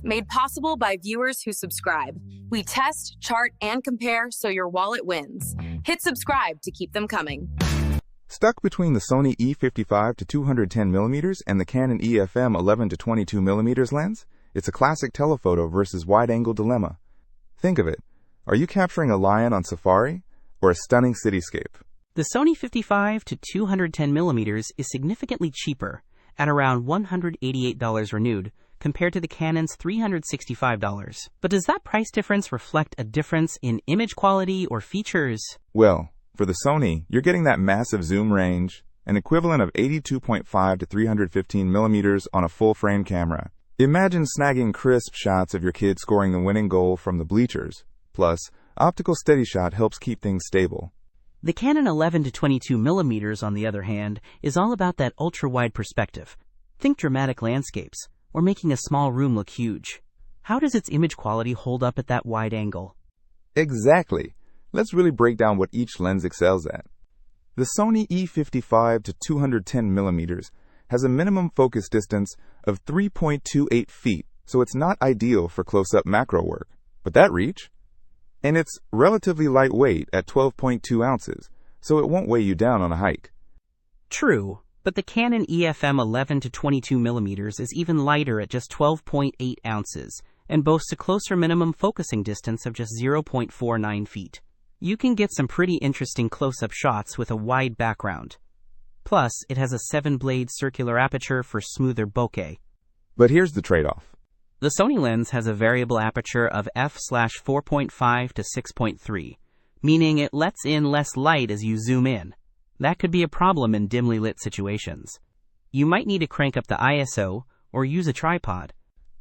Made possible by viewers who subscribe. We test, chart, and compare so your wallet wins. Hit subscribe to keep them coming. Stuck between the SONY E55 to 210mm and the Canon EF-M 11-22mm lens? It's a classic telephoto versus wide-angle dilemma. Think of it. Are you capturing a lion on safari or a stunning cityscape? The Sony 55 to 210mm is significantly cheaper, at around $188 renewed, compared to the Canon's $365. But does that price difference reflect a difference in image quality or features? Well, for the Sony, you're getting that massive zoom range, an equivalent of 82.5 to 315mm on a full-frame camera. Imagine snagging crisp shots of your kid scoring the winning goal from the bleachers. Plus, optical steady shot helps keep things stable. The Canon 11-22mm, on the other hand, is all about that ultra-wide perspective. Think dramatic landscapes, or making a small room look huge. How does its image quality hold up at that wide angle? Exactly. Let's really break down what each lens excels at. The Sony E55 to 210mm has a minimum focus distance of 3.28 feet, so it's not ideal for close-up macro work. But that reach? And it's relatively lightweight at 12.2 ounces, so it won't weigh you down on a hike. True, but the Canon EF-M 11-22mm is even lighter at just 12.8 ounces and boasts a closer minimum focusing distance of just 0.49 feet. You can get some pretty interesting close-up shots with a wide background. Plus, it has a 7-blade circular aperture for smoother bokeh. But here's the trade-off. The Sony lens has a variable aperture of f/4.5 to 6.3, meaning it lets in less light as you zoom in. That could be a problem in dimly lit situations. You might need to crank up the ISO or use a tripod.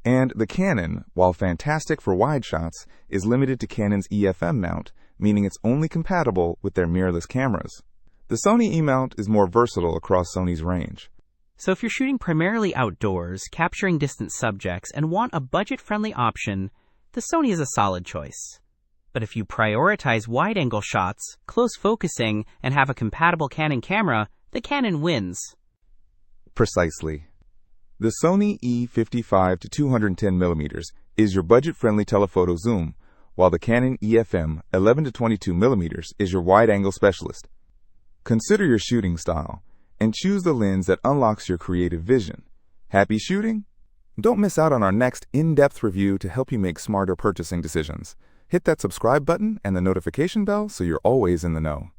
And the Canon, while fantastic for wide shots, is limited to Canon's EF-M mount, meaning it's only compatible with their mirrorless cameras. The Sony E mount is more versatile across Sony's range. So if you're shooting primarily outdoors, capturing distant subjects, and want a budget-friendly option, the Sony is a solid choice. But if you prioritize wide-angle shots, close focusing, and have a compatible Canon camera, the Canon wins. Precisely. The Sony E55 to 210mm is your budget-friendly telephoto zoom, while the Canon EF-M 11-22mm is your wide-angle specialist. Consider your shooting style and choose the lens that unlocks your creative vision. Happy shooting? Don't miss out on our next in-depth review to help you make smarter purchasing decisions. Hit that subscribe button and the notification bell so you're always in the know.